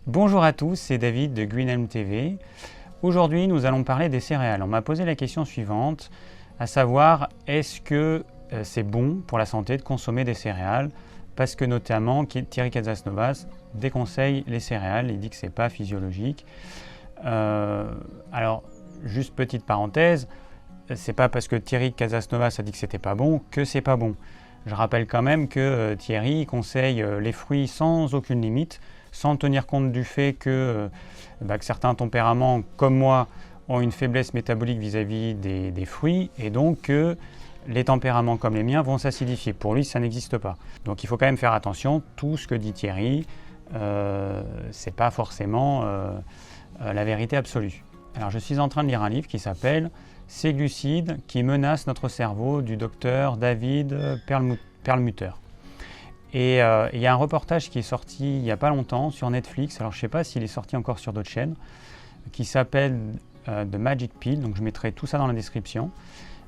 Bonjour à tous, c'est David de Greenhelm TV. Aujourd'hui, nous allons parler des céréales. On m'a posé la question suivante, à savoir, est-ce que c'est bon pour la santé de consommer des céréales? Parce que notamment, Thierry Casasnovas déconseille les céréales, il dit que ce n'est pas physiologique. Alors, juste petite parenthèse, c'est pas parce que Thierry Casasnovas a dit que c'était pas bon que c'est pas bon. Je rappelle quand même que Thierry conseille les fruits sans aucune limite, sans tenir compte du fait que certains tempéraments, comme moi, ont une faiblesse métabolique vis-à-vis des fruits, et donc que les tempéraments comme les miens vont s'acidifier. Pour lui, ça n'existe pas. Donc il faut quand même faire attention, tout ce que dit Thierry, c'est pas forcément la vérité absolue. Alors je suis en train de lire un livre qui s'appelle « Ces glucides qui menacent notre cerveau » du docteur David Perlmutter. Et il y a un reportage qui est sorti il n'y a pas longtemps sur Netflix, alors je ne sais pas s'il est sorti encore sur d'autres chaînes, qui s'appelle The Magic Pill, donc je mettrai tout ça dans la description.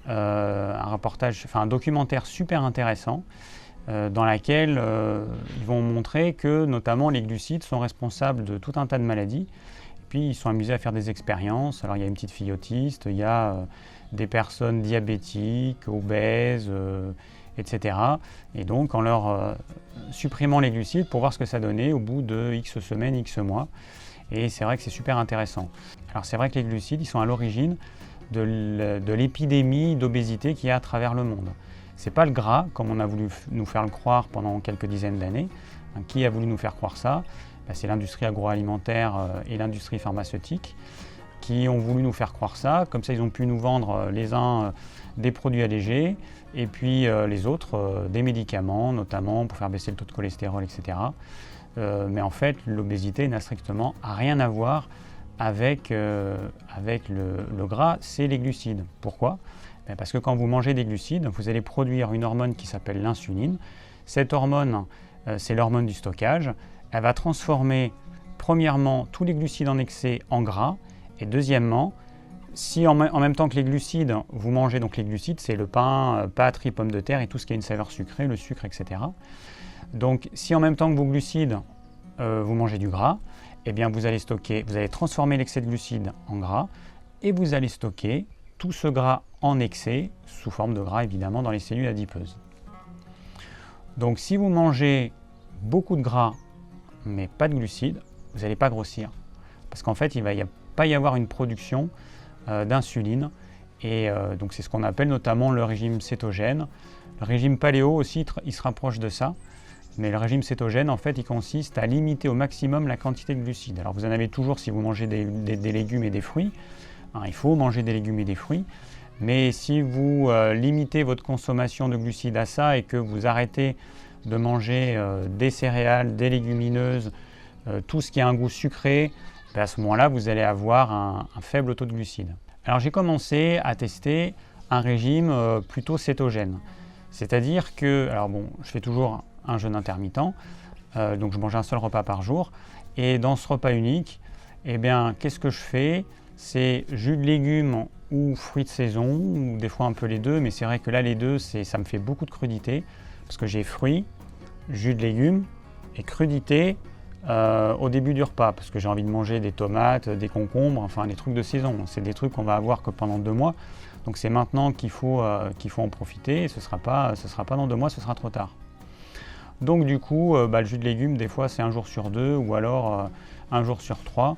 Un documentaire super intéressant dans lequel ils vont montrer que notamment les glucides sont responsables de tout un tas de maladies. Et puis ils sont amusés à faire des expériences. Alors il y a une petite fille autiste, il y a des personnes diabétiques, obèses, etc. Et donc en leur supprimant les glucides pour voir ce que ça donnait au bout de X semaines, X mois. Et c'est vrai que c'est super intéressant. Alors c'est vrai que les glucides, ils sont à l'origine de l'épidémie d'obésité qu'il y a à travers le monde. Ce n'est pas le gras, comme on a voulu nous faire le croire pendant quelques dizaines d'années. Qui a voulu nous faire croire ça? C'est l'industrie agroalimentaire et l'industrie pharmaceutique qui ont voulu nous faire croire ça. Comme ça, ils ont pu nous vendre les uns des produits allégés et puis les autres des médicaments, notamment pour faire baisser le taux de cholestérol, etc. Mais en fait, l'obésité n'a strictement rien à voir avec le gras, c'est les glucides. Pourquoi? Parce que quand vous mangez des glucides, vous allez produire une hormone qui s'appelle l'insuline. Cette hormone, c'est l'hormone du stockage. Elle va transformer, premièrement, tous les glucides en excès en gras. Et deuxièmement, si en même temps que les glucides, vous mangez, donc les glucides, c'est le pain, pâtes, riz, pommes de terre et tout ce qui a une saveur sucrée, le sucre, etc. Donc, si en même temps que vos glucides, vous mangez du gras, eh bien vous allez transformer l'excès de glucides en gras et vous allez stocker tout ce gras en excès, sous forme de gras évidemment, dans les cellules adipeuses. Donc, si vous mangez beaucoup de gras, mais pas de glucides, vous n'allez pas grossir. Parce qu'en fait, il ne va pas y avoir une production d'insuline. Et donc, c'est ce qu'on appelle notamment le régime cétogène. Le régime paléo aussi, il se rapproche de ça. Mais le régime cétogène, en fait, il consiste à limiter au maximum la quantité de glucides. Alors, vous en avez toujours si vous mangez des légumes et des fruits. Il faut manger des légumes et des fruits. Mais si vous limitez votre consommation de glucides à ça et que vous arrêtez de manger des céréales, des légumineuses, tout ce qui a un goût sucré, à ce moment-là, vous allez avoir un faible taux de glucides. Alors j'ai commencé à tester un régime plutôt cétogène. C'est-à-dire que, je fais toujours un jeûne intermittent, donc je mange un seul repas par jour. Et dans ce repas unique, qu'est-ce que je fais? C'est jus de légumes ou fruits de saison, ou des fois un peu les deux, mais c'est vrai que là, les deux, ça me fait beaucoup de crudité, parce que j'ai fruits, jus de légumes et crudité au début du repas, parce que j'ai envie de manger des tomates, des concombres, enfin des trucs de saison. C'est des trucs qu'on va avoir que pendant 2 mois, donc c'est maintenant qu'il faut en profiter, et ce sera pas dans 2 mois, ce sera trop tard. Donc du coup, le jus de légumes, des fois c'est 1 jour sur 2, ou alors 1 jour sur 3,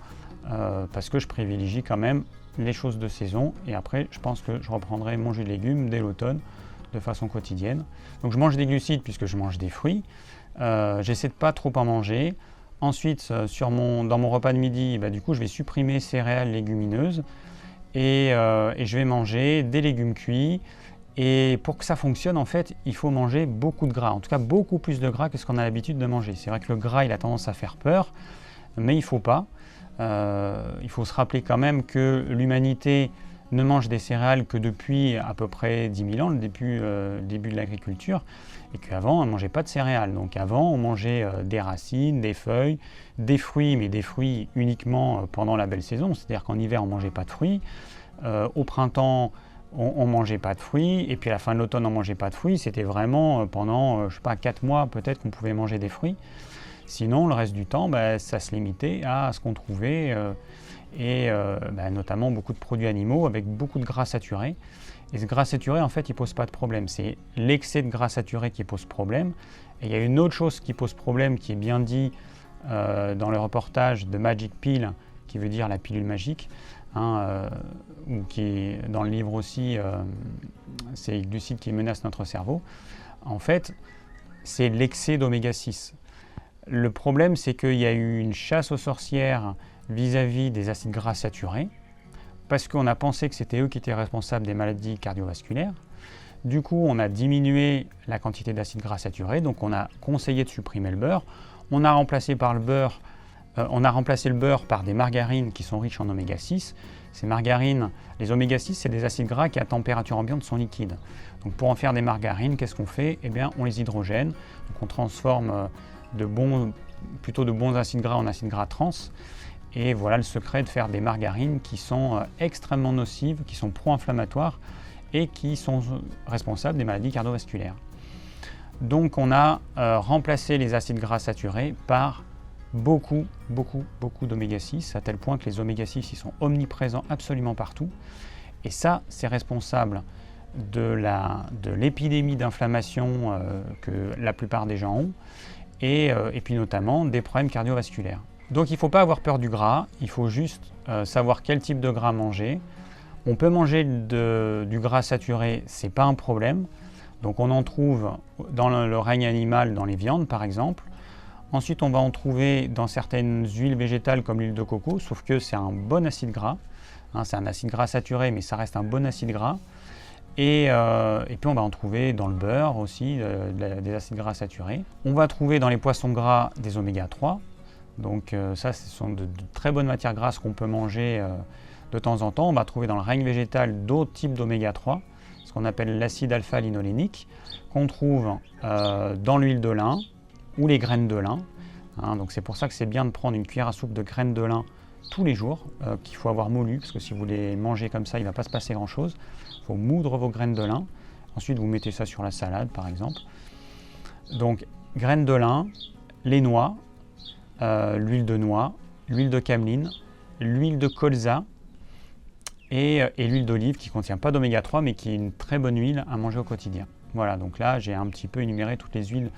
parce que je privilégie quand même les choses de saison, et après je pense que je reprendrai mon jus de légumes dès l'automne, de façon quotidienne. Donc je mange des glucides puisque je mange des fruits. J'essaie de pas trop en manger. Ensuite, dans mon repas de midi, du coup, je vais supprimer céréales légumineuses et je vais manger des légumes cuits. Et pour que ça fonctionne, en fait, il faut manger beaucoup de gras. En tout cas, beaucoup plus de gras que ce qu'on a l'habitude de manger. C'est vrai que le gras, il a tendance à faire peur, mais il ne faut pas. Il faut se rappeler quand même que l'humanité ne mange des céréales que depuis à peu près 10 000 ans, le début de l'agriculture, et qu'avant on ne mangeait pas de céréales. Donc avant on mangeait des racines, des feuilles, des fruits, mais des fruits uniquement pendant la belle saison, c'est-à-dire qu'en hiver on ne mangeait pas de fruits, au printemps on ne mangeait pas de fruits, et puis à la fin de l'automne on ne mangeait pas de fruits, c'était vraiment pendant, 4 mois peut-être qu'on pouvait manger des fruits. Sinon, le reste du temps, ça se limitait à ce qu'on trouvait, notamment beaucoup de produits animaux avec beaucoup de gras saturés. Et ce gras saturé, en fait, il ne pose pas de problème. C'est l'excès de gras saturé qui pose problème. Et il y a une autre chose qui pose problème, qui est bien dit dans le reportage de Magic Pill, qui veut dire la pilule magique, ou qui est dans le livre aussi, c'est les glucides qui menacent notre cerveau. En fait, c'est l'excès d'oméga 6. Le problème, c'est qu'il y a eu une chasse aux sorcières vis-à-vis des acides gras saturés, parce qu'on a pensé que c'était eux qui étaient responsables des maladies cardiovasculaires. Du coup, on a diminué la quantité d'acides gras saturés, donc on a conseillé de supprimer le beurre. On a remplacé le beurre par des margarines qui sont riches en oméga 6. Ces margarines, les oméga 6, c'est des acides gras qui à température ambiante sont liquides. Donc pour en faire des margarines, qu'est-ce qu'on fait? Eh bien, on les hydrogène, donc on transforme plutôt de bons acides gras en acides gras trans. Et voilà le secret de faire des margarines qui sont extrêmement nocives, qui sont pro-inflammatoires et qui sont responsables des maladies cardiovasculaires. Donc on a remplacé les acides gras saturés par beaucoup d'oméga 6, à tel point que les oméga 6 ils sont omniprésents absolument partout. Et ça, c'est responsable de l'épidémie d'inflammation que la plupart des gens ont, et puis notamment des problèmes cardiovasculaires. Donc il ne faut pas avoir peur du gras, il faut juste savoir quel type de gras manger. On peut manger du gras saturé, ce n'est pas un problème. Donc on en trouve dans le règne animal, dans les viandes par exemple. Ensuite on va en trouver dans certaines huiles végétales comme l'huile de coco, sauf que c'est un bon acide gras. C'est un acide gras saturé, mais ça reste un bon acide gras. Et puis on va en trouver dans le beurre aussi, des acides gras saturés. On va trouver dans les poissons gras des oméga 3. Donc ça, ce sont de très bonnes matières grasses qu'on peut manger de temps en temps. On va trouver dans le règne végétal d'autres types d'oméga 3, ce qu'on appelle l'acide alpha-linolénique, qu'on trouve dans l'huile de lin ou les graines de lin. Donc c'est pour ça que c'est bien de prendre une cuillère à soupe de graines de lin tous les jours, qu'il faut avoir moulu, parce que si vous les mangez comme ça, il ne va pas se passer grand-chose. Il faut moudre vos graines de lin. Ensuite, vous mettez ça sur la salade, par exemple. Donc, graines de lin, les noix, l'huile de noix, l'huile de cameline, l'huile de colza et l'huile d'olive qui ne contient pas d'oméga 3 mais qui est une très bonne huile à manger au quotidien. Voilà, donc là j'ai un petit peu énuméré toutes les huiles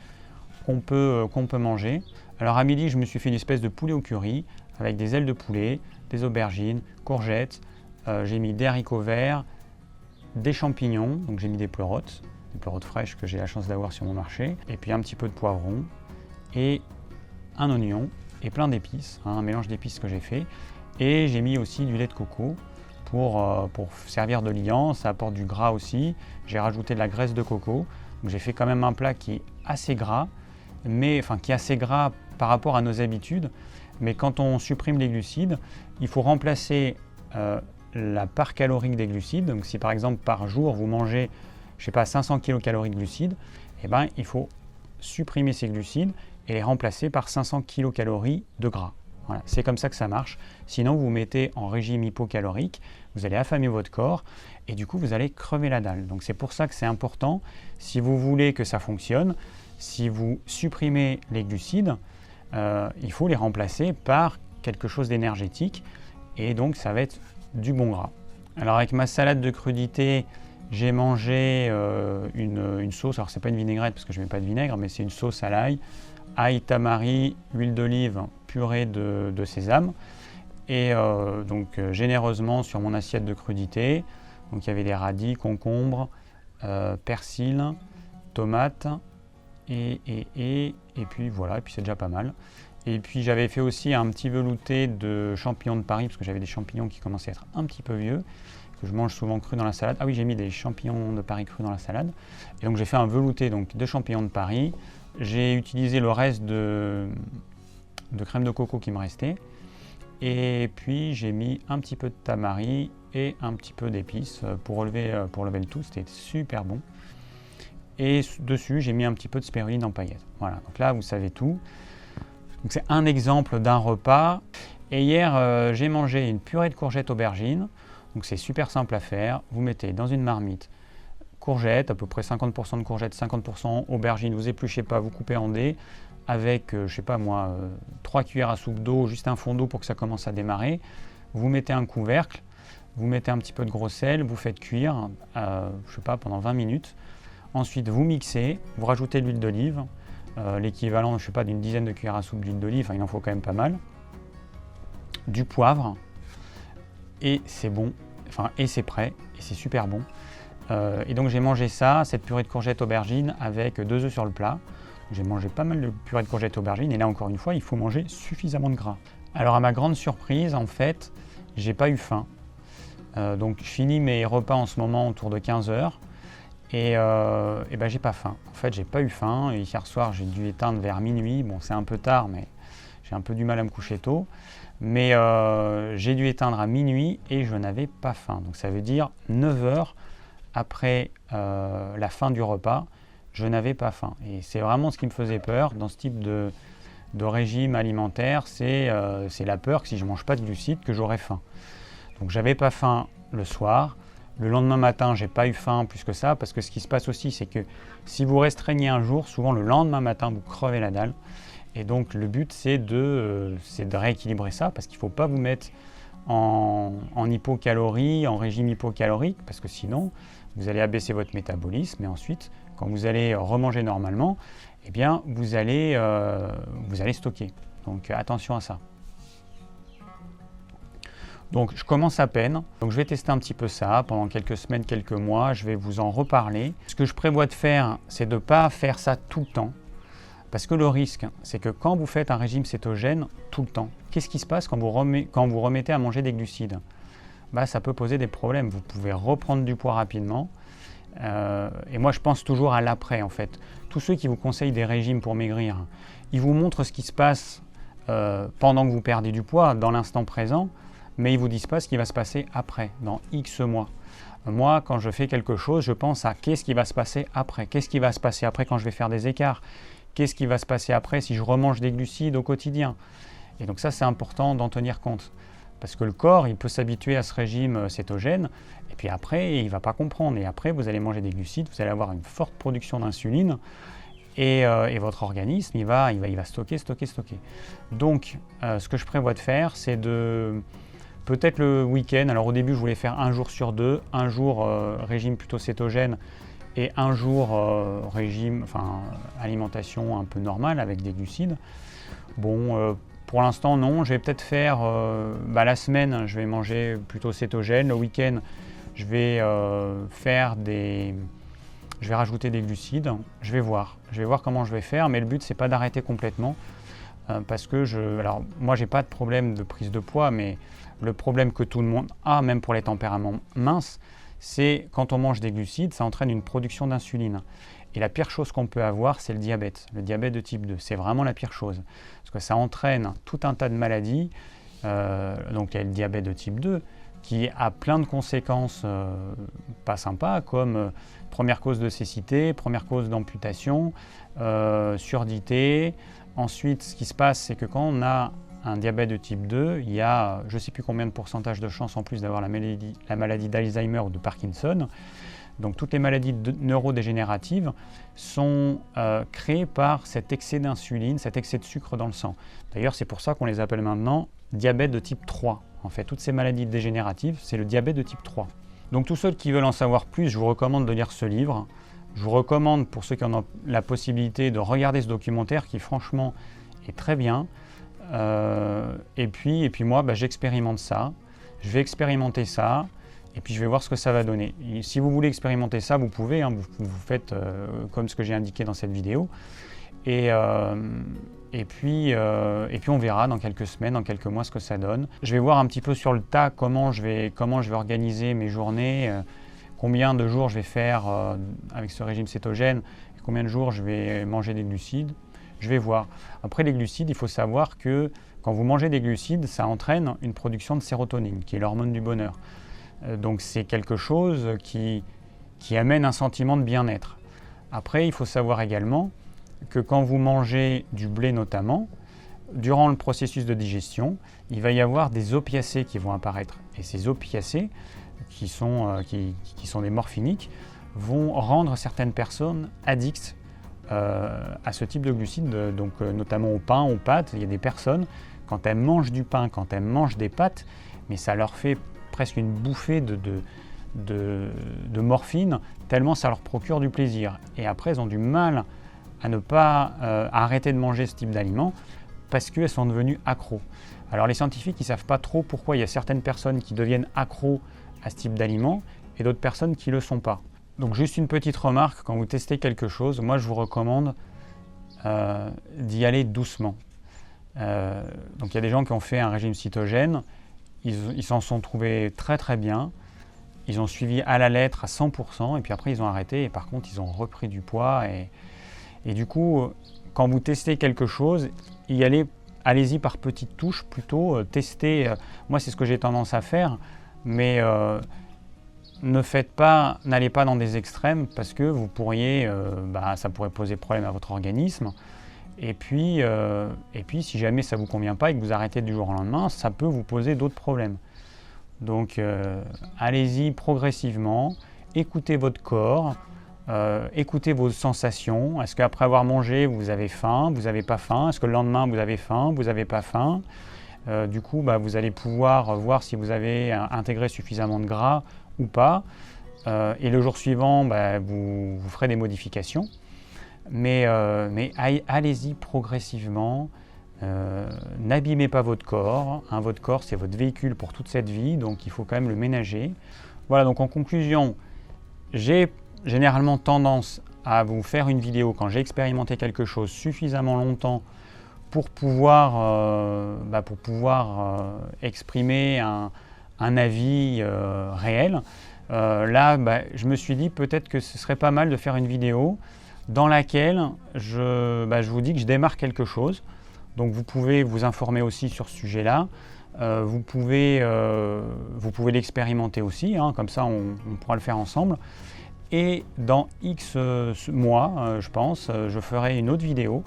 qu'on peut manger. Alors à midi je me suis fait une espèce de poulet au curry avec des ailes de poulet, des aubergines, courgettes, j'ai mis des haricots verts, des champignons, donc j'ai mis des pleurotes fraîches que j'ai la chance d'avoir sur mon marché, et puis un petit peu de poivron et un oignon et plein d'épices, un mélange d'épices que j'ai fait, et j'ai mis aussi du lait de coco pour servir de liant, ça apporte du gras aussi. J'ai rajouté de la graisse de coco, donc j'ai fait quand même un plat qui est assez gras, qui est assez gras par rapport à nos habitudes, mais quand on supprime les glucides, il faut remplacer la part calorique des glucides. Donc si par exemple par jour vous mangez, 500 kcal de glucides, il faut supprimer ces glucides et les remplacer par 500 kcal de gras. Voilà, c'est comme ça que ça marche. Sinon, vous mettez en régime hypocalorique, vous allez affamer votre corps et du coup, vous allez crever la dalle. Donc c'est pour ça que c'est important, si vous voulez que ça fonctionne, si vous supprimez les glucides, il faut les remplacer par quelque chose d'énergétique et donc ça va être du bon gras. Alors avec ma salade de crudité, j'ai mangé une sauce, alors c'est pas une vinaigrette parce que je ne mets pas de vinaigre, mais c'est une sauce à l'ail, ail, tamari, huile d'olive, purée de sésame et généreusement sur mon assiette de crudité. Donc il y avait des radis, concombres, persil, tomates et puis voilà, et puis c'est déjà pas mal. Et puis j'avais fait aussi un petit velouté de champignons de Paris parce que j'avais des champignons qui commençaient à être un petit peu vieux, que je mange souvent crus dans la salade. Ah oui, j'ai mis des champignons de Paris crus dans la salade. Et donc j'ai fait un velouté de champignons de Paris. J'ai utilisé le reste de crème de coco qui me restait. Et puis j'ai mis un petit peu de tamari et un petit peu d'épices pour lever le tout. C'était super bon. Et dessus, j'ai mis un petit peu de spiruline en paillettes. Voilà, donc là, vous savez tout. Donc c'est un exemple d'un repas. Et hier, j'ai mangé une purée de courgettes aubergines. Donc c'est super simple à faire. Vous mettez dans une marmite courgettes, à peu près 50% de courgettes, 50% aubergines. Vous épluchez pas, vous coupez en dés. avec, je sais pas moi, 3 cuillères à soupe d'eau, juste un fond d'eau pour que ça commence à démarrer. Vous mettez un couvercle, vous mettez un petit peu de gros sel, vous faites cuire, je sais pas, pendant 20 minutes. Ensuite, vous mixez, vous rajoutez de l'huile d'olive, l'équivalent, je sais pas, d'une dizaine de cuillères à soupe d'huile d'olive, enfin, il en faut quand même pas mal. Du poivre, et c'est bon, enfin, et c'est prêt, et c'est super bon. Et donc j'ai mangé ça, cette purée de courgettes aubergines avec 2 œufs sur le plat. J'ai mangé pas mal de purée de courgettes aubergines, et là encore une fois, il faut manger suffisamment de gras. Alors à ma grande surprise, en fait, j'ai pas eu faim. Donc je finis mes repas en ce moment autour de 15h, et ben j'ai pas faim. En fait, j'ai pas eu faim, et hier soir j'ai dû éteindre vers minuit. Bon, c'est un peu tard, mais j'ai un peu du mal à me coucher tôt. Mais j'ai dû éteindre à minuit et je n'avais pas faim. Donc ça veut dire 9h après la fin du repas, je n'avais pas faim. Et c'est vraiment ce qui me faisait peur dans ce type de régime alimentaire, c'est la peur que si je ne mange pas de glucides, que j'aurai faim. Donc j'avais pas faim le soir. Le lendemain matin, j'ai pas eu faim plus que ça, parce que ce qui se passe aussi, c'est que si vous restreignez un jour, souvent le lendemain matin, vous crevez la dalle. Et donc le but, c'est de rééquilibrer ça, parce qu'il ne faut pas vous mettre en hypocalorie, en régime hypocalorique, parce que sinon, vous allez abaisser votre métabolisme, et ensuite, quand vous allez remanger normalement, eh bien, vous allez stocker. Donc attention à ça. Donc je commence à peine, donc je vais tester un petit peu ça pendant quelques semaines, quelques mois, je vais vous en reparler. Ce que je prévois de faire, c'est de ne pas faire ça tout le temps, parce que le risque, c'est que quand vous faites un régime cétogène tout le temps, qu'est-ce qui se passe quand vous remettez à manger des glucides? Ça peut poser des problèmes, vous pouvez reprendre du poids rapidement, et moi je pense toujours à l'après en fait. Tous ceux qui vous conseillent des régimes pour maigrir, ils vous montrent ce qui se passe pendant que vous perdez du poids, dans l'instant présent, mais ils ne vous disent pas ce qui va se passer après, dans X mois. Moi, quand je fais quelque chose, je pense à qu'est-ce qui va se passer après. Qu'est-ce qui va se passer après quand je vais faire des écarts? Qu'est-ce qui va se passer après si je remange des glucides au quotidien? Et donc ça, c'est important d'en tenir compte. Parce que le corps, il peut s'habituer à ce régime cétogène, et puis après, il ne va pas comprendre. Et après, vous allez manger des glucides, vous allez avoir une forte production d'insuline, et votre organisme, il va stocker. Donc, ce que je prévois de faire, c'est de... Peut-être le week-end, alors au début je voulais faire 1 jour sur 2, un jour régime plutôt cétogène et un jour régime, alimentation un peu normale avec des glucides. Bon, pour l'instant non, je vais peut-être faire la semaine, je vais manger plutôt cétogène, le week-end je vais rajouter des glucides, je vais voir comment je vais faire, mais le but c'est pas d'arrêter complètement parce que alors moi j'ai pas de problème de prise de poids, mais le problème que tout le monde a, même pour les tempéraments minces, c'est quand on mange des glucides, ça entraîne une production d'insuline. Et la pire chose qu'on peut avoir, c'est le diabète de type 2. C'est vraiment la pire chose, parce que ça entraîne tout un tas de maladies. Donc il y a le diabète de type 2, qui a plein de conséquences pas sympas, comme première cause de cécité, première cause d'amputation, surdité. Ensuite, ce qui se passe, c'est que quand on a un diabète de type 2, il y a je ne sais plus combien de pourcentage de chances en plus d'avoir la maladie d'Alzheimer ou de Parkinson. Donc toutes les maladies neurodégénératives sont créées par cet excès d'insuline, cet excès de sucre dans le sang. D'ailleurs, c'est pour ça qu'on les appelle maintenant diabète de type 3. En fait, toutes ces maladies dégénératives, c'est le diabète de type 3. Donc tous ceux qui veulent en savoir plus, je vous recommande de lire ce livre. Je vous recommande, pour ceux qui en ont la possibilité, de regarder ce documentaire qui franchement est très bien. Et puis moi, j'expérimente ça. Je vais expérimenter ça. Et puis je vais voir ce que ça va donner. Et si vous voulez expérimenter ça, vous pouvez, vous faites comme ce que j'ai indiqué dans cette vidéo. Et puis on verra dans quelques semaines, dans quelques mois ce que ça donne. Je vais voir un petit peu sur le tas comment je vais organiser mes journées, combien de jours je vais faire avec ce régime cétogène, combien de jours je vais manger des glucides. Je vais voir. Après les glucides, il faut savoir que quand vous mangez des glucides, ça entraîne une production de sérotonine, qui est l'hormone du bonheur. Donc c'est quelque chose qui amène un sentiment de bien-être. Après, il faut savoir également que quand vous mangez du blé notamment, durant le processus de digestion, il va y avoir des opiacés qui vont apparaître. Et ces opiacés, qui sont des morphiniques, vont rendre certaines personnes addictes à ce type de glucides, donc notamment au pain, aux pâtes. Il y a des personnes, quand elles mangent du pain, quand elles mangent des pâtes, mais ça leur fait presque une bouffée de morphine, tellement ça leur procure du plaisir. Et après, elles ont du mal à ne pas arrêter de manger ce type d'aliments parce qu'elles sont devenues accros. Alors les scientifiques, ils ne savent pas trop pourquoi il y a certaines personnes qui deviennent accros à ce type d'aliments et d'autres personnes qui ne le sont pas. Donc juste une petite remarque, quand vous testez quelque chose, moi je vous recommande d'y aller doucement. Donc il y a des gens qui ont fait un régime cétogène, ils s'en sont trouvés très très bien, ils ont suivi à la lettre à 100% et puis après ils ont arrêté et par contre ils ont repris du poids et du coup quand vous testez quelque chose, allez-y par petites touches plutôt, testez, moi c'est ce que j'ai tendance à faire, mais n'allez pas dans des extrêmes parce que vous pourriez, ça pourrait poser problème à votre organisme. Et puis si jamais ça ne vous convient pas et que vous arrêtez du jour au lendemain, ça peut vous poser d'autres problèmes. Donc allez-y progressivement, écoutez votre corps, écoutez vos sensations. Est-ce qu'après avoir mangé, vous avez faim, vous n'avez pas faim? Est-ce que le lendemain, vous avez faim, vous n'avez pas faim? Du coup, vous allez pouvoir voir si vous avez intégré suffisamment de gras ou pas. Et le jour suivant, vous ferez des modifications. Mais allez-y progressivement, n'abîmez pas votre corps. Votre corps, c'est votre véhicule pour toute cette vie, donc il faut quand même le ménager. Voilà, donc en conclusion, j'ai généralement tendance à vous faire une vidéo quand j'ai expérimenté quelque chose suffisamment longtemps pour pouvoir exprimer un avis réel. Là, je me suis dit peut-être que ce serait pas mal de faire une vidéo dans laquelle je vous dis que je démarre quelque chose. Donc vous pouvez vous informer aussi sur ce sujet-là. Vous pouvez l'expérimenter aussi, comme ça on pourra le faire ensemble. Et dans X mois, je pense, je ferai une autre vidéo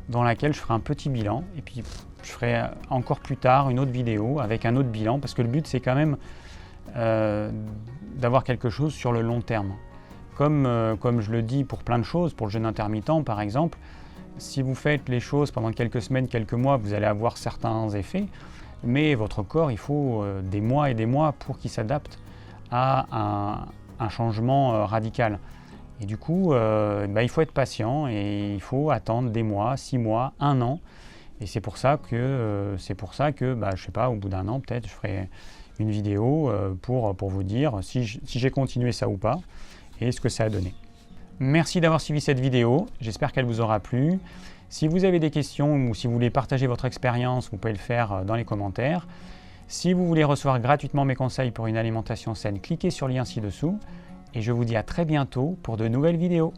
dans laquelle je ferai un petit bilan. Et puis je ferai encore plus tard une autre vidéo avec un autre bilan, parce que le but c'est quand même d'avoir quelque chose sur le long terme. Comme je le dis pour plein de choses, pour le jeûne intermittent par exemple, si vous faites les choses pendant quelques semaines, quelques mois, vous allez avoir certains effets, mais votre corps, il faut des mois et des mois pour qu'il s'adapte à un changement radical. Et du coup, il faut être patient et il faut attendre des mois, 6 mois, 1 an. Et c'est pour ça que, je sais pas, au bout d'un an, peut-être, je ferai une vidéo pour vous dire si j'ai continué ça ou pas et ce que ça a donné. Merci d'avoir suivi cette vidéo, j'espère qu'elle vous aura plu. Si vous avez des questions ou si vous voulez partager votre expérience, vous pouvez le faire dans les commentaires. Si vous voulez recevoir gratuitement mes conseils pour une alimentation saine, cliquez sur le lien ci-dessous et je vous dis à très bientôt pour de nouvelles vidéos.